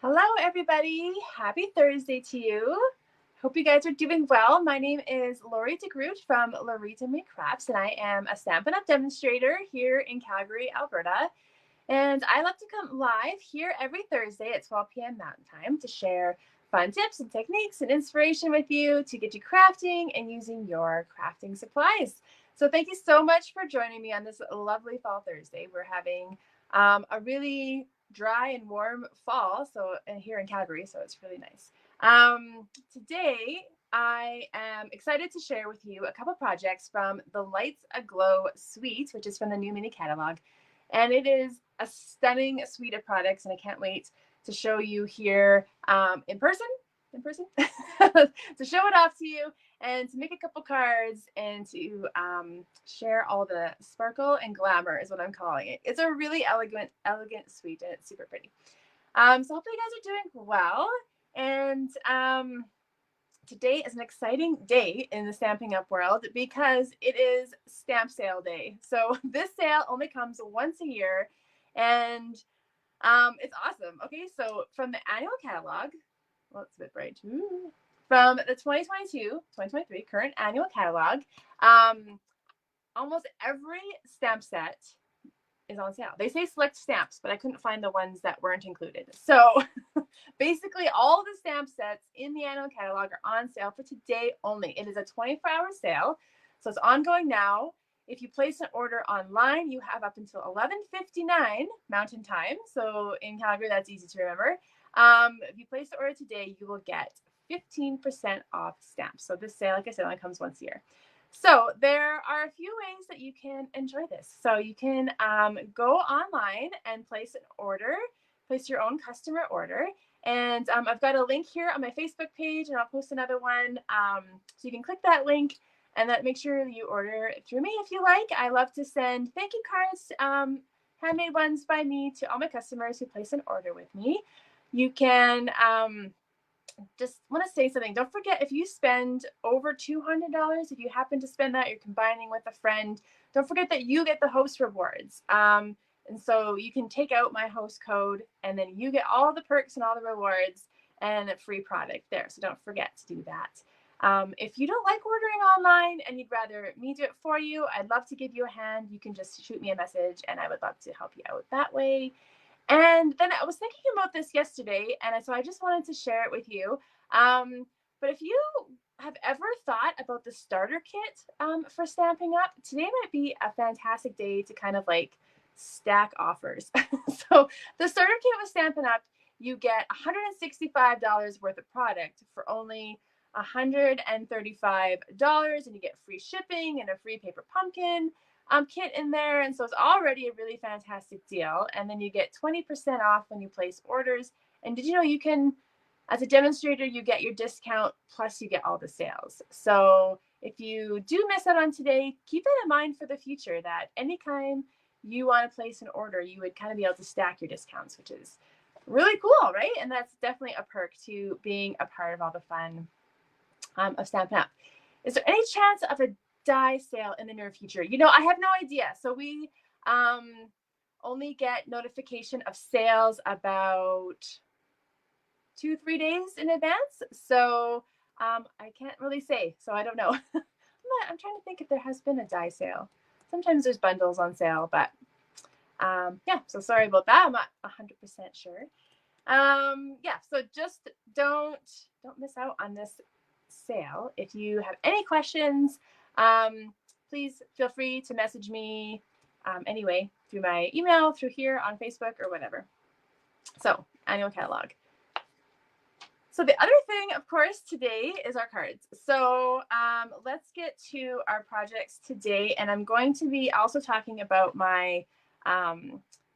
Hello, everybody. Happy Thursday to you. Hope you guys are doing well. My name is Lori DeGroot from Lorita May Crafts, and I am a Stampin' Up! Demonstrator here in Calgary, Alberta. And I love to come live here every Thursday at 12 p.m. Mountain Time to share fun tips and techniques and inspiration with you to get you crafting and using your crafting supplies. So thank you so much for joining me on this lovely fall Thursday. We're having a really dry and warm fall here in Calgary, so it's really nice. Today, I am excited to share with you a couple projects from the Lights Aglow Suite, which is from the new mini catalog. And it is a stunning suite of products, and I can't wait to show you here in person, to show it off to you and to make a couple cards and to share all the sparkle and glamour is what I'm calling it. It's a really elegant suite, and it's super pretty. So hopefully you guys are doing well. And today is an exciting day in the Stampin' Up! World because it is stamp sale day. So this sale only comes once a year, and it's awesome. Okay, so from the annual catalog, well, it's a bit bright. Ooh. From the 2022-2023 current annual catalog, almost every stamp set is on sale. They say select stamps, but I couldn't find the ones that weren't included. So basically all the stamp sets in the annual catalog are on sale for today only. It is a 24-hour sale, so it's ongoing now. If you place an order online, you have up until 11:59 Mountain Time. So in Calgary, that's easy to remember. If you place the order today, you will get 15% off stamps. So this sale, like I said, only comes once a year. So there are a few ways that you can enjoy this. So you can go online and place an order, place your own customer order. And I've got a link here on my Facebook page, and I'll post another one. So you can click that link and that make sure you order through me if you like. I love to send thank you cards, handmade ones by me, to all my customers who place an order with me. You can just want to say something. Don't forget, if you spend over $200, if you happen to spend that, you're combining with a friend, don't forget that you get the host rewards. And so you can take out my host code, and then you get all the perks and all the rewards and a free product there. So don't forget to do that. If you don't like ordering online and you'd rather me do it for you, I'd love to give you a hand. You can just shoot me a message, and I would love to help you out that way. And then I was thinking about this yesterday, and so I just wanted to share it with you. But if you have ever thought about the starter kit for Stampin' Up, today might be a fantastic day to kind of like stack offers. So the starter kit with Stampin' Up, you get $165 worth of product for only $135, and you get free shipping and a free paper pumpkin kit in there. And so it's already a really fantastic deal. And then you get 20% off when you place orders. And did you know you can, as a demonstrator, you get your discount plus you get all the sales. So if you do miss out on today, keep that in mind for the future, that anytime you want to place an order, you would kind of be able to stack your discounts, which is really cool, right? And that's definitely a perk to being a part of all the fun of Stampin' Up. Is there any chance of a die sale in the near future? You know, I have no idea. So we only get notification of sales about 2-3 days in advance. So I can't really say. So I don't know. I'm trying to think if there has been a die sale. Sometimes there's bundles on sale, but yeah, so sorry about that. I'm not 100% sure. Yeah, so just don't miss out on this sale. If you have any questions, please feel free to message me anyway through my email, through here on Facebook, or whatever. So annual catalog. So the other thing, of course, today is our cards. So let's get to our projects today. And I'm going to be also talking about my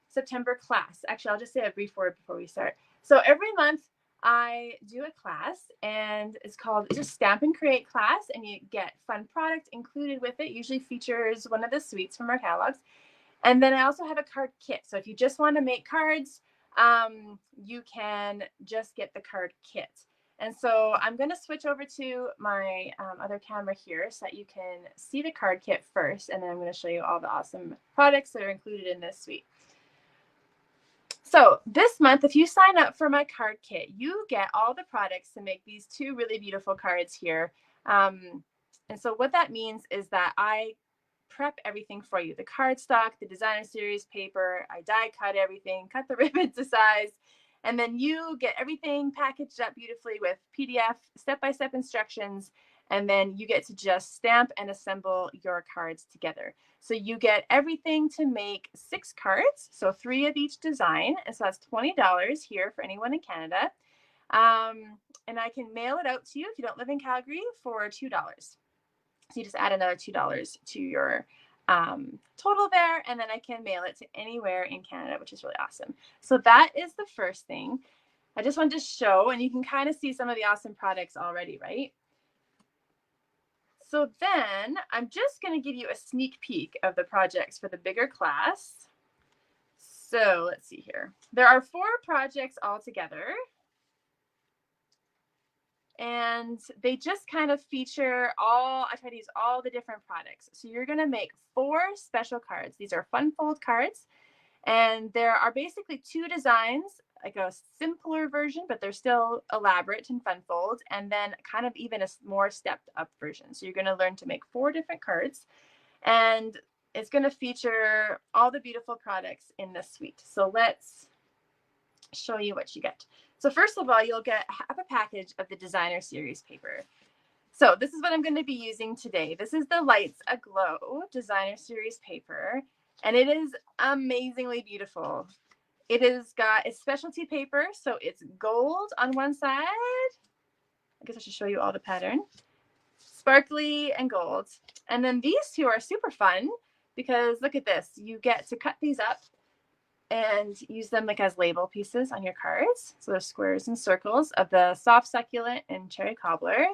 September class. Actually, I'll just say a brief word before we start. So every month I do a class, and it's called just Stamp and Create class, and you get fun product included with it. Usually features one of the suites from our catalogs. And then I also have a card kit. So if you just want to make cards, you can just get the card kit. And so I'm going to switch over to my other camera here so that you can see the card kit first, and then I'm going to show you all the awesome products that are included in this suite. So this month, if you sign up for my card kit, you get all the products to make these 2 really beautiful cards here. And so what that means is that I prep everything for you. The cardstock, the designer series paper, I die cut everything, cut the ribbon to size, and then you get everything packaged up beautifully with PDF, step-by-step instructions, and then you get to just stamp and assemble your cards together. So you get everything to make 6 cards, so 3 of each design, and so that's $20 here for anyone in Canada. And I can mail it out to you if you don't live in Calgary for $2. So you just add another $2 to your total there, and then I can mail it to anywhere in Canada, which is really awesome. So that is the first thing. I just wanted to show, and you can kind of see some of the awesome products already, right? So then I'm just going to give you a sneak peek of the projects for the bigger class. So let's see here. There are 4 projects all together. And they just kind of feature I try to use all the different products. So you're going to make 4 special cards. These are fun fold cards. And there are basically 2 designs, like a simpler version, but they're still elaborate and fun fold. And then kind of even a more stepped up version. So you're going to learn to make 4 different cards. And it's going to feature all the beautiful products in this suite. So let's show you what you get. So first of all, you'll get half a package of the designer series paper. So this is what I'm going to be using today. This is the Lights Aglow designer series paper, and it is amazingly beautiful. It has got a specialty paper, so it's gold on one side. I guess I should show you all the pattern. Sparkly and gold. And then these 2 are super fun because look at this. You get to cut these up and use them like as label pieces on your cards. So there's squares and circles of the soft succulent and cherry cobbler.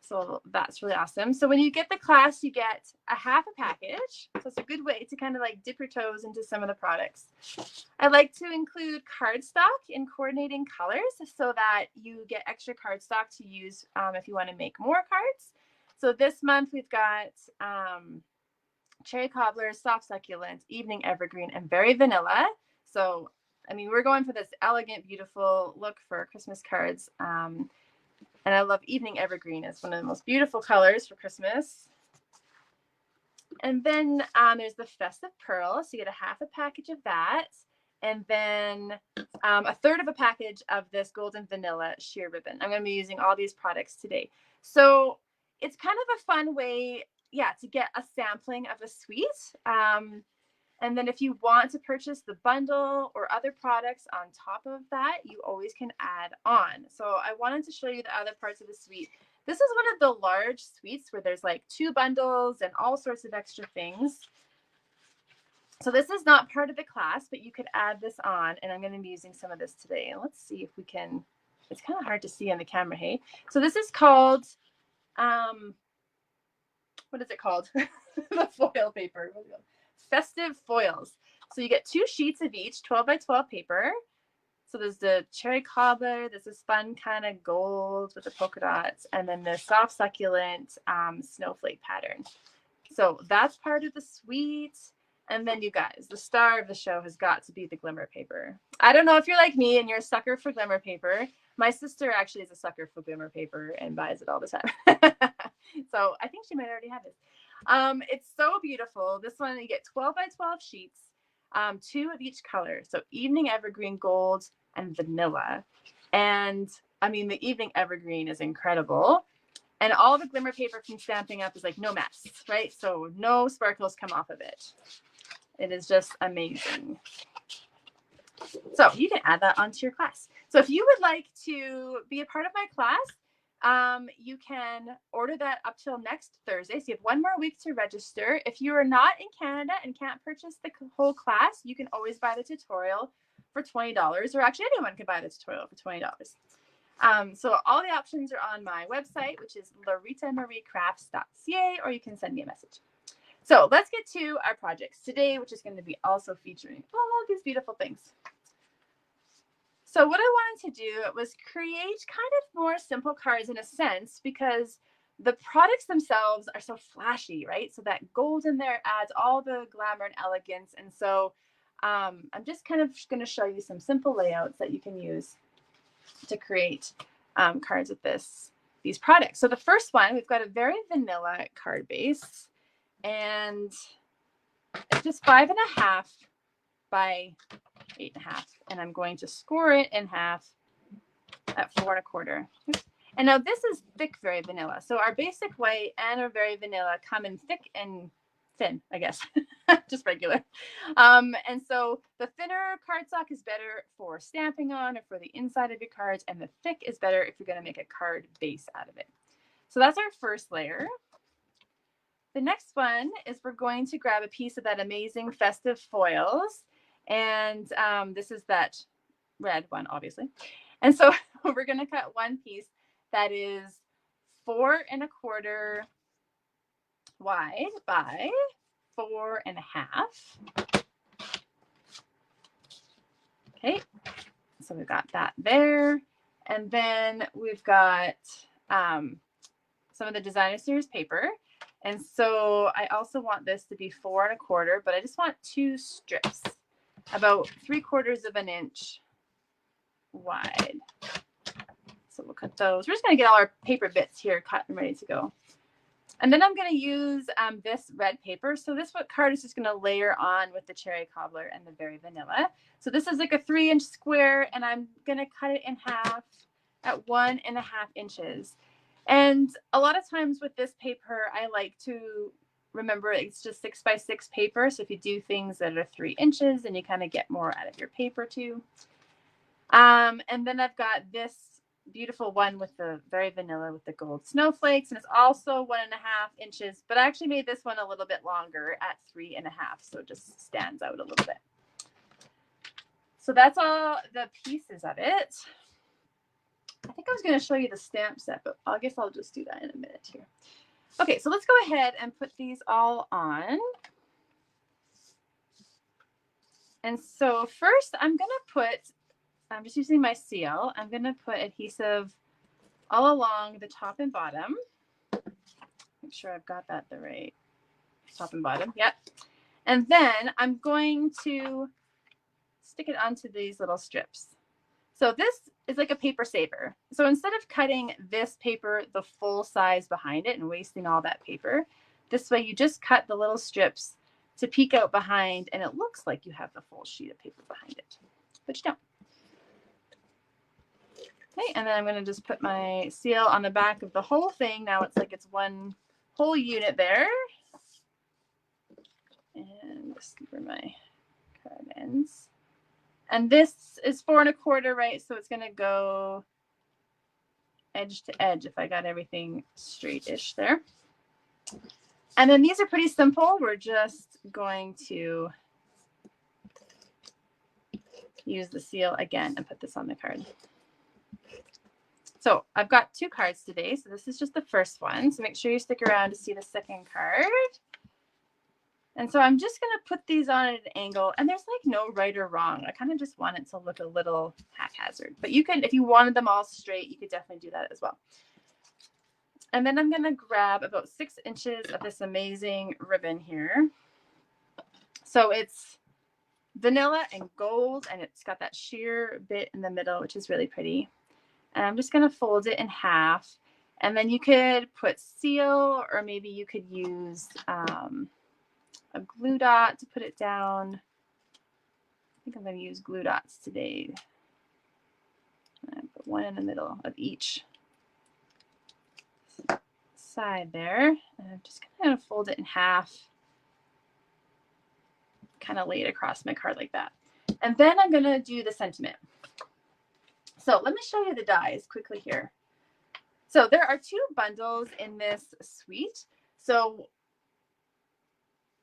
So that's really awesome. So when you get the class, you get a half a package. So it's a good way to kind of like dip your toes into some of the products. I like to include cardstock in coordinating colors so that you get extra cardstock to use if you want to make more cards. So this month we've got cherry cobbler, soft succulent, evening evergreen, and berry vanilla. So, I mean, we're going for this elegant, beautiful look for Christmas cards. And I love evening evergreen. It's one of the most beautiful colors for Christmas. And then there's the festive pearl. So you get a half a package of that. And then a third of a package of this golden vanilla sheer ribbon. I'm going to be using all these products today. So it's kind of a fun way, to get a sampling of a suite. And then if you want to purchase the bundle or other products on top of that, you always can add on. So I wanted to show you the other parts of the suite. This is one of the large suites where there's like 2 bundles and all sorts of extra things. So this is not part of the class, but you could add this on, and I'm going to be using some of this today. And let's see if we can, it's kind of hard to see on the camera, hey? So this is called, what is it called? The foil paper. Festive foils. So you get 2 sheets of each, 12 by 12 paper. So there's the cherry cobbler, there's this fun kind of gold with the polka dots, and then the soft succulent snowflake pattern. So that's part of the suite. And then you guys, the star of the show has got to be the Glimmer paper. I don't know if you're like me and you're a sucker for Glimmer paper. My sister actually is a sucker for Glimmer paper and buys it all the time. So I think she might already have it. It's so beautiful. This one, you get 12 by 12 sheets, 2 of each color. So evening evergreen, gold, and vanilla. And I mean, the evening evergreen is incredible. And all the Glimmer paper from Stampin' Up is like no mess, right? So no sparkles come off of it. It is just amazing. So you can add that onto your class. So if you would like to be a part of my class, you can order that up till next Thursday. So you have 1 more week to register. If you are not in Canada and can't purchase the whole class, you can always buy the tutorial for $20, or actually anyone can buy the tutorial for $20. So all the options are on my website, which is lauritamariecrafts.ca, or you can send me a message. So let's get to our projects today, which is going to be also featuring all these beautiful things. So what I wanted to do was create kind of more simple cards in a sense, because the products themselves are so flashy, right? So that gold in there adds all the glamour and elegance. And so I'm just kind of going to show you some simple layouts that you can use to create cards with these products. So the first one, we've got a very vanilla card base, and it's just 5.5 by 8.5, and I'm going to score it in half at 4.25. And now this is thick very vanilla. So our basic white and our very vanilla come in thick and thin, I guess, just regular. And so the thinner cardstock is better for stamping on or for the inside of your cards, and the thick is better if you're going to make a card base out of it. So that's our first layer. The next one is we're going to grab a piece of that amazing festive foils. And this is that red one, obviously. And so we're going to cut one piece that is 4.25 wide by 4.5. Okay, so we've got that there. And then we've got some of the designer series paper. And so I also want this to be 4.25, but I just want 2 strips, about 3/4 of an inch wide. So we'll cut those. We're just going to get all our paper bits here cut and ready to go. And then I'm going to use this red paper. So this card is just going to layer on with the cherry cobbler and the very vanilla. So this is like a 3-inch square, and I'm going to cut it in half at 1.5 inches. And a lot of times with this paper, I like to remember it's just 6 by 6 paper. So if you do things that are 3 inches, then you kind of get more out of your paper too. And then I've got this beautiful one with the very vanilla with the gold snowflakes, and it's also 1.5 inches, but I actually made this one a little bit longer at 3.5, so it just stands out a little bit. So that's all the pieces of it. I think I was going to show you the stamp set, but I guess I'll just do that in a minute here. Okay, so let's go ahead and put these all on. And so first I'm just using my seal. I'm going to put adhesive all along the top and bottom. Make sure I've got that the right top and bottom. Yep. And then I'm going to stick it onto these little strips. So this is like a paper saver. So instead of cutting this paper the full size behind it and wasting all that paper, this way you just cut the little strips to peek out behind, and it looks like you have the full sheet of paper behind it, but you don't. Okay, and then I'm going to just put my seal on the back of the whole thing. Now it's like it's one whole unit there. And just where my card ends. And this is 4.25, right? So it's going to go edge to edge if I got everything straight-ish there. And then these are pretty simple. We're just going to use the seal again and put this on the card. So I've got 2 cards today. So this is just the first one. So make sure you stick around to see the second card. And so I'm just going to put these on at an angle, and there's like no right or wrong. I kind of just want it to look a little haphazard, but you can, if you wanted them all straight, you could definitely do that as well. And then I'm going to grab about 6 inches of this amazing ribbon here. So it's vanilla and gold, and it's got that sheer bit in the middle, which is really pretty. And I'm just going to fold it in half. And then you could put seal, or maybe you could use a glue dot to put it down. I think I'm going to use glue dots today. And put one in the middle of each side there. And I'm just going to fold it in half, kind of lay it across my card like that. And then I'm going to do the sentiment. So let me show you the dies quickly here. So there are 2 bundles in this suite. So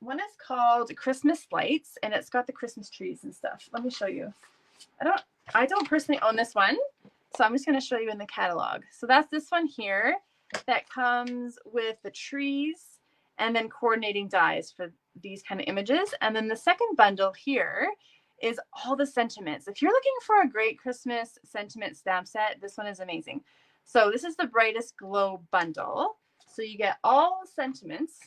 one is called Christmas Lights, and it's got the Christmas trees and stuff. Let me show you. I don't personally own this one, so I'm just going to show you in the catalog. So that's this one here that comes with the trees and then coordinating dies for these kind of images. And then the second bundle here is all the sentiments. If you're looking for a great Christmas sentiment stamp set, this one is amazing. So this is the Brightest Glow bundle. So you get all sentiments.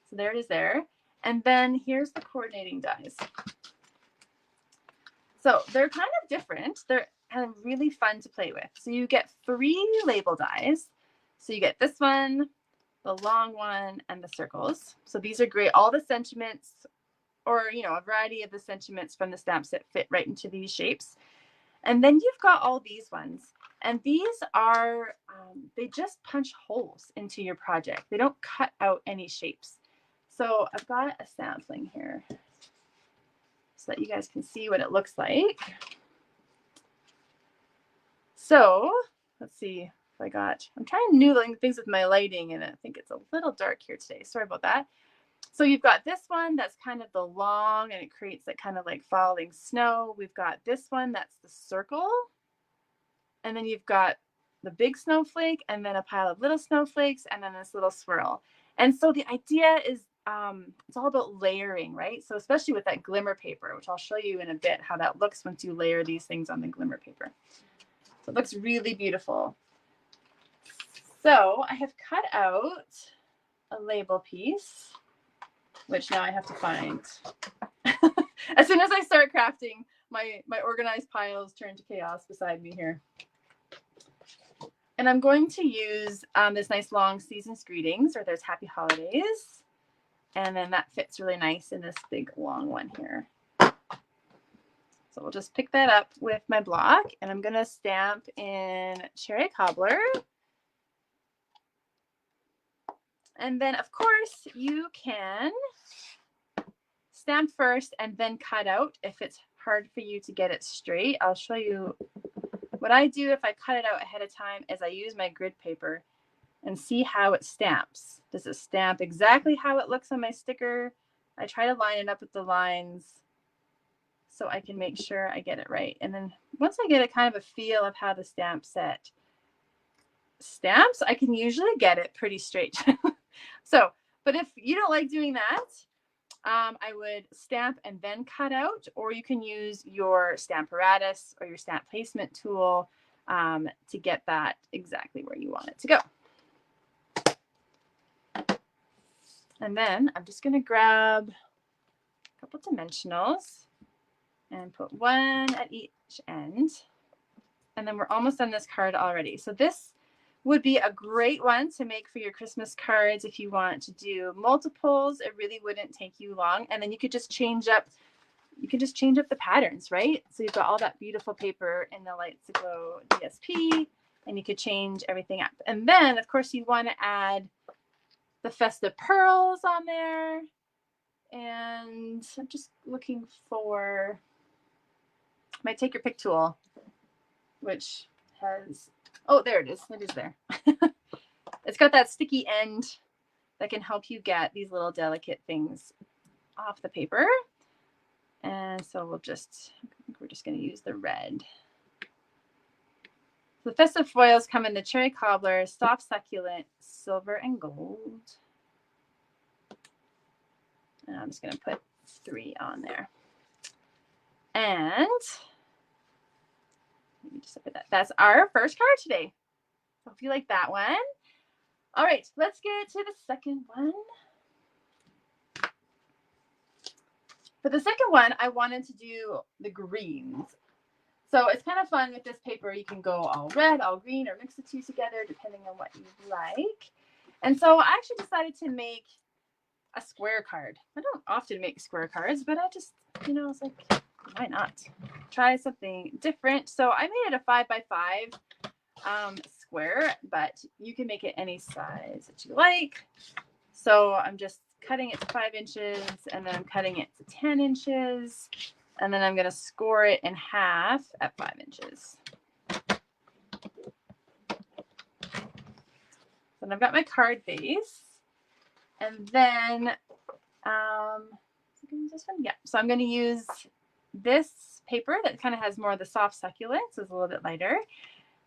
So there it is there. And then here's the coordinating dies. So they're kind of different. They're kind of really fun to play with. So you get 3 label dies. So you get this one, the long one, and the circles. So these are great. All the sentiments, or a variety of the sentiments from the stamp set fit right into these shapes. And then you've got all these ones. And these are, they just punch holes into your project. They don't cut out any shapes. So I've got a sampling here so that you guys can see what it looks like. So let's see if I'm trying new things with my lighting, and I think it's a little dark here today. Sorry about that. So you've got this one that's kind of the long, and it creates that kind of like falling snow. We've got this one that's the circle. And then you've got the big snowflake, and then a pile of little snowflakes, and then this little swirl. And so the idea is it's all about layering, right? So especially with that glimmer paper, which I'll show you in a bit how that looks once you layer these things on the glimmer paper. So it looks really beautiful. So I have cut out a label piece, which now I have to find. As soon as I start crafting, my organized piles turn to chaos beside me here. And I'm going to use this nice long season's greetings, or there's happy holidays. And then that fits really nice in this big long one here. So we'll just pick that up with my block, and I'm going to stamp in cherry cobbler. And then, of course, you can stamp first and then cut out if it's hard for you to get it straight. I'll show you what I do if I cut it out ahead of time is I use my grid paper and see how it stamps. Does it stamp exactly how it looks on my sticker? I try to line it up with the lines so I can make sure I get it right. And then once I get a kind of a feel of how the stamp set stamps, I can usually get it pretty straight. So, but if you don't like doing that, I would stamp and then cut out, or you can use your Stamparatus or your stamp placement tool to get that exactly where you want it to go. And then I'm just going to grab a couple dimensionals and put one at each end. And then we're almost on this card already. So this would be a great one to make for your Christmas cards if you want to do multiples. It really wouldn't take you long. And then you could just change up, the patterns, right? So you've got all that beautiful paper in the Lights Aglow DSP, and you could change everything up. And then, of course, you want to add the festive pearls on there. And I'm just looking for my take your pick tool, which has, oh, there it is. It is there. It's got that sticky end that can help you get these little delicate things off the paper. And so we're just going to use the red. The festive foils come in the cherry cobbler, soft succulent, silver, and gold. And I'm just going to put 3 on there. And let me just put that. That's our first card today. Hope you like that one. All right, let's get to the second one. For the second one, I wanted to do the greens. So it's kind of fun with this paper. You can go all red, all green, or mix the two together depending on what you like. And so I actually decided to make a square card. I don't often make square cards, but I just, I was like, why not? Try something different. So I made it a 5x5 square, but you can make it any size that you like. So I'm just cutting it to 5 inches, and then I'm cutting it to 10 inches, and then I'm going to score it in half at 5 inches. Then I've got my card base, and then so I'm going to use this paper that kind of has more of the soft succulent, so it's a little bit lighter.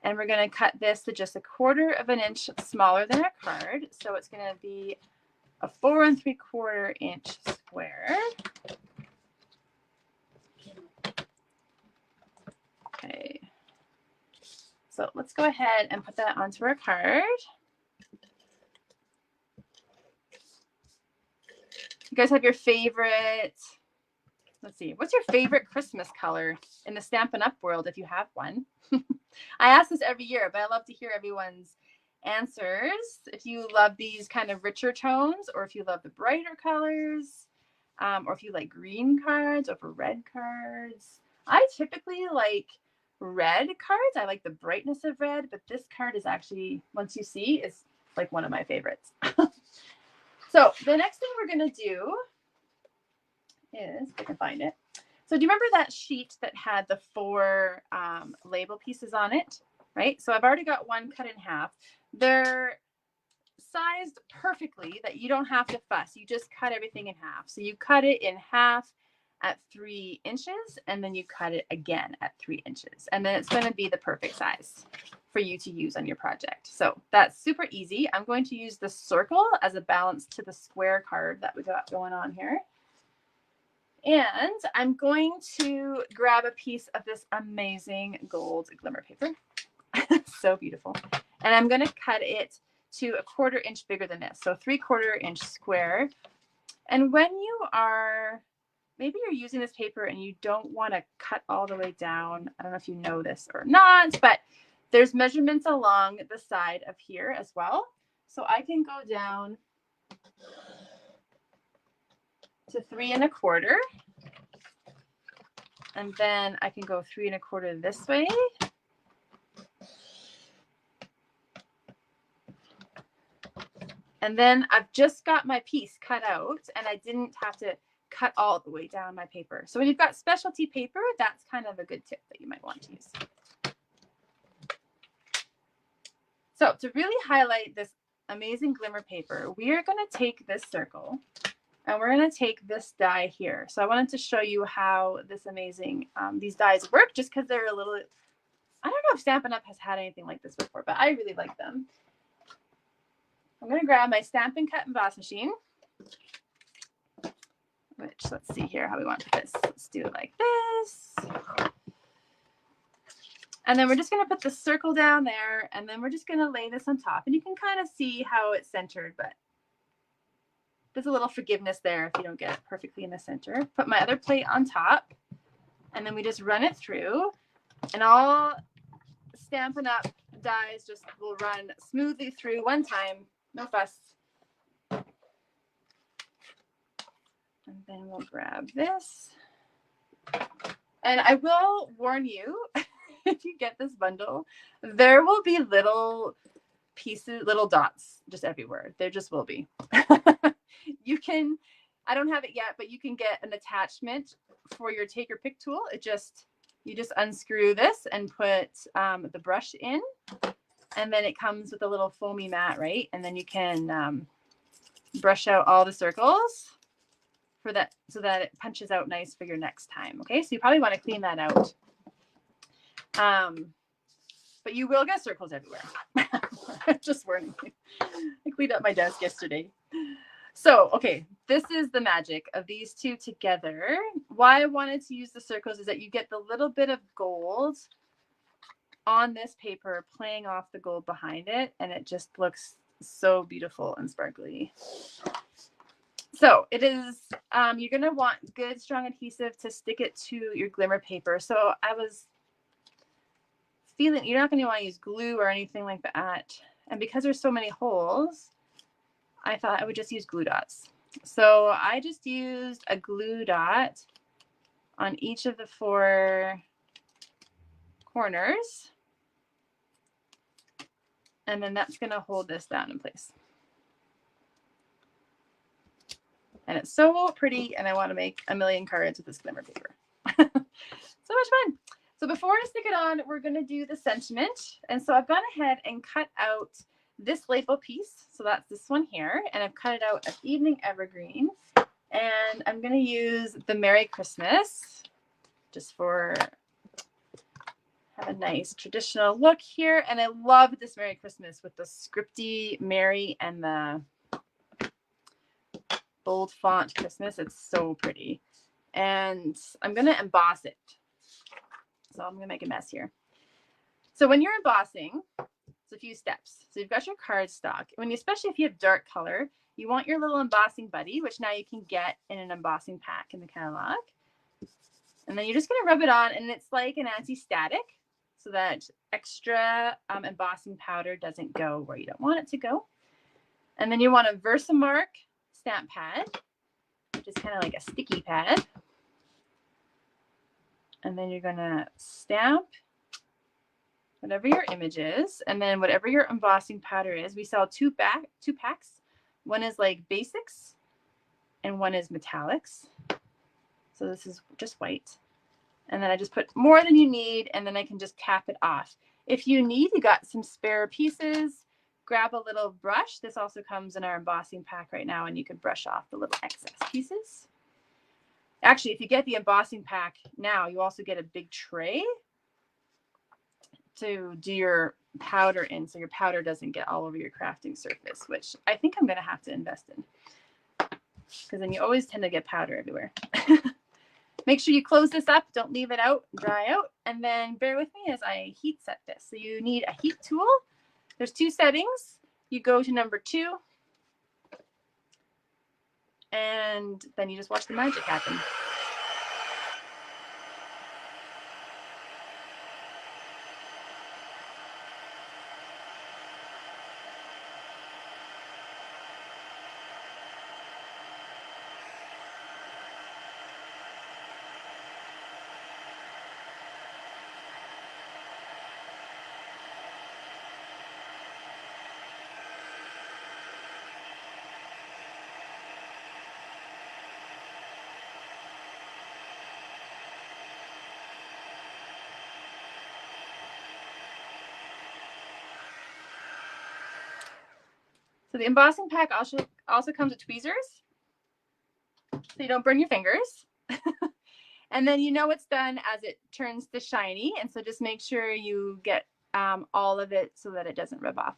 And we're going to cut this to just 1/4 of an inch smaller than our card. So it's going to be a 4 3/4 inch square. Okay. So let's go ahead and put that onto our card. You guys have your favorite, let's see, what's your favorite Christmas color in the Stampin' Up world if you have one? I ask this every year, but I love to hear everyone's answers. If you love these kind of richer tones, or if you love the brighter colors, or if you like green cards over red cards. I typically like red cards. I like the brightness of red, but this card is actually, once you see, is like one of my favorites. So the next thing we're going to do is, if I can find it. So do you remember that sheet that had the 4 label pieces on it, right? So I've already got one cut in half. They're sized perfectly that you don't have to fuss. You just cut everything in half. So you cut it in half at 3 inches, and then you cut it again at 3 inches. And then it's going to be the perfect size for you to use on your project. So that's super easy. I'm going to use the circle as a balance to the square card that we got going on here. And I'm going to grab a piece of this amazing gold glimmer paper. So beautiful. And I'm going to cut it to 1/4 inch bigger than this. So 3/4 inch square. And when you are, maybe you're using this paper and you don't want to cut all the way down. I don't know if you know this or not, but there's measurements along the side of here as well. So I can go down to 3 1/4. And then I can go 3 1/4 this way. And then I've just got my piece cut out, and I didn't have to cut all the way down my paper. So when you've got specialty paper, that's kind of a good tip that you might want to use. So to really highlight this amazing glimmer paper, we are going to take this circle and we're going to take this die here. So I wanted to show you how this amazing, these dies work, just because they're a little, I don't know if Stampin' Up has had anything like this before, but I really like them. I'm going to grab my Stampin' Cut emboss machine, which, let's see here how we want to put this. Let's do it like this. And then we're just going to put the circle down there, and then we're just going to lay this on top. And you can kind of see how it's centered, but there's a little forgiveness there if you don't get it perfectly in the center. Put my other plate on top, and then we just run it through, and all Stampin' Up dies just will run smoothly through one time. No fuss. And then we'll grab this. And I will warn you, if you get this bundle, there will be little pieces, little dots just everywhere. There just will be. You can, I don't have it yet, but you can get an attachment for your take or pick tool. You just unscrew this and put the brush in. And then it comes with a little foamy mat, right? And then you can brush out all the circles for that, so that it punches out nice for your next time. Okay, so you probably want to clean that out. But you will get circles everywhere. Just warning you. I cleaned up my desk yesterday. So, okay, this is the magic of these two together. Why I wanted to use the circles is that you get the little bit of gold on this paper playing off the gold behind it, and it just looks so beautiful and sparkly. So it is, you're going to want good strong adhesive to stick it to your glimmer paper. So I was feeling you're not going to want to use glue or anything like that, and because there's so many holes, I thought I would just use glue dots. So I just used a glue dot on each of the 4 corners. And then that's going to hold this down in place. And it's so pretty, and I want to make a million cards with this glimmer paper. So much fun. So before I stick it on, we're going to do the sentiment. And so I've gone ahead and cut out this label piece. So that's this one here. And I've cut it out as Evening Evergreen. And I'm going to use the Merry Christmas just for have a nice traditional look here. And I love this Merry Christmas with the scripty Merry and the bold font Christmas. It's so pretty. And I'm going to emboss it. So I'm going to make a mess here. So when you're embossing, it's a few steps. So you've got your cardstock. Especially if you have dark color, you want your little embossing buddy, which now you can get in an embossing pack in the catalog. And then you're just going to rub it on, and it's like an anti-static so that extra embossing powder doesn't go where you don't want it to go. And then you want a Versamark stamp pad, which is kind of like a sticky pad. And then you're going to stamp whatever your image is, and then whatever your embossing powder is. We sell two packs. One is like basics, and one is metallics. So this is just white. And then I just put more than you need, and then I can just cap it off. If you need, you got some spare pieces, grab a little brush. This also comes in our embossing pack right now, and you can brush off the little excess pieces. Actually, if you get the embossing pack now, you also get a big tray to do your powder in, so your powder doesn't get all over your crafting surface, which I think I'm going to have to invest in, because then you always tend to get powder everywhere. Make sure you close this up. Don't leave it out, dry out. And then bear with me as I heat set this. So you need a heat tool. There's 2 settings. You go to number 2. And then you just watch the magic happen. So the embossing pack also comes with tweezers, so you don't burn your fingers. And then you know it's done as it turns to shiny, and so just make sure you get all of it so that it doesn't rub off.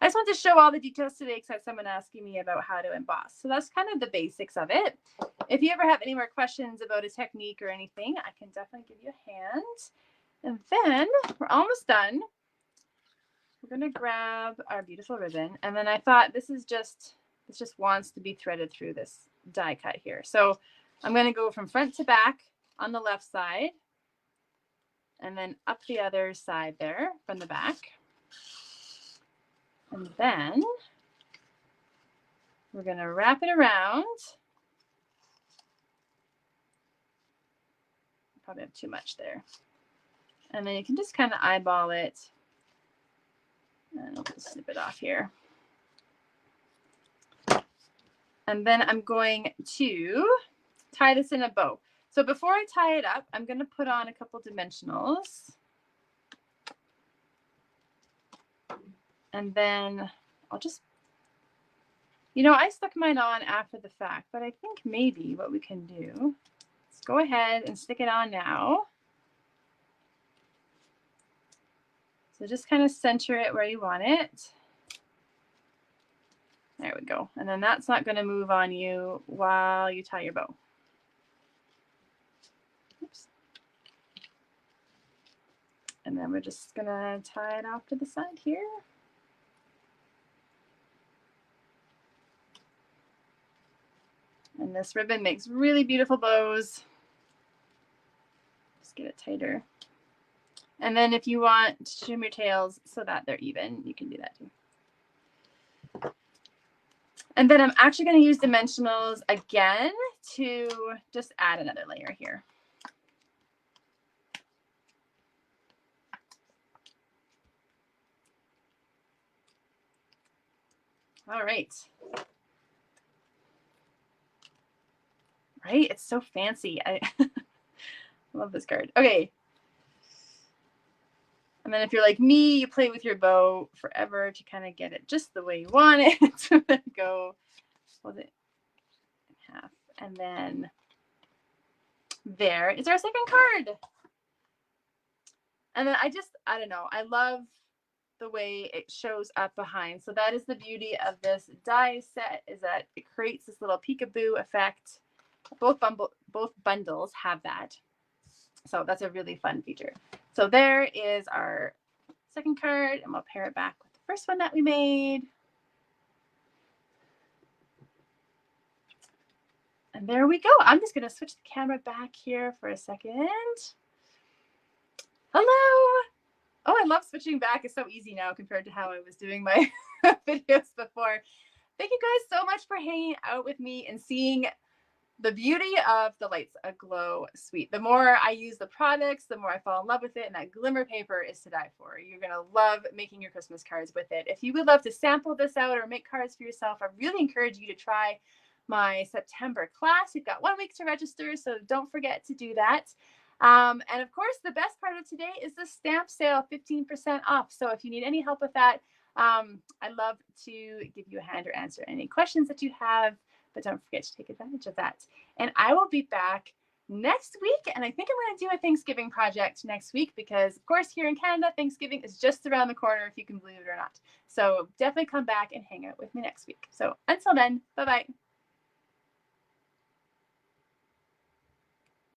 I just want to show all the details today because I had someone asking me about how to emboss. So that's kind of the basics of it. If you ever have any more questions about a technique or anything, I can definitely give you a hand. And then we're almost done. We're going to grab our beautiful ribbon. And then I thought this just wants to be threaded through this die cut here. So I'm going to go from front to back on the left side, and then up the other side there from the back. And then we're going to wrap it around. Probably have too much there. And then you can just kind of eyeball it. And I'll just snip it off here. And then I'm going to tie this in a bow. So before I tie it up, I'm going to put on a couple dimensionals. And then I'll just, I stuck mine on after the fact, but I think maybe what we can do is go ahead and stick it on now. So just kind of center it where you want it. There we go. And then that's not going to move on you while you tie your bow. Oops. And then we're just going to tie it off to the side here. And this ribbon makes really beautiful bows. Just get it tighter. And then if you want to trim your tails so that they're even, you can do that too. And then I'm actually going to use dimensionals again to just add another layer here. All right. Right? It's so fancy. I love this card. Okay. And then if you're like me, you play with your bow forever to kind of get it just the way you want it to go. Hold it in half. And then there is our second card. And then I don't know. I love the way it shows up behind. So that is the beauty of this die set, is that it creates this little peekaboo effect. Both bundles have that. So that's a really fun feature. So there is our second card, and we'll pair it back with the first one that we made. And there we go. I'm just going to switch the camera back here for a second. Hello. Oh, I love switching back. It's so easy now compared to how I was doing my videos before. Thank you guys so much for hanging out with me and seeing the beauty of the Lights Aglow Suite. The more I use the products, the more I fall in love with it. And that Glimmer paper is to die for. You're going to love making your Christmas cards with it. If you would love to sample this out or make cards for yourself, I really encourage you to try my September class. You've got 1 week to register, so don't forget to do that. And of course, the best part of today is the stamp sale, 15% off. So if you need any help with that, I'd love to give you a hand or answer any questions that you have, but don't forget to take advantage of that. And I will be back next week. And I think I'm going to do a Thanksgiving project next week because, of course, here in Canada, Thanksgiving is just around the corner, if you can believe it or not. So definitely come back and hang out with me next week. So until then, bye-bye.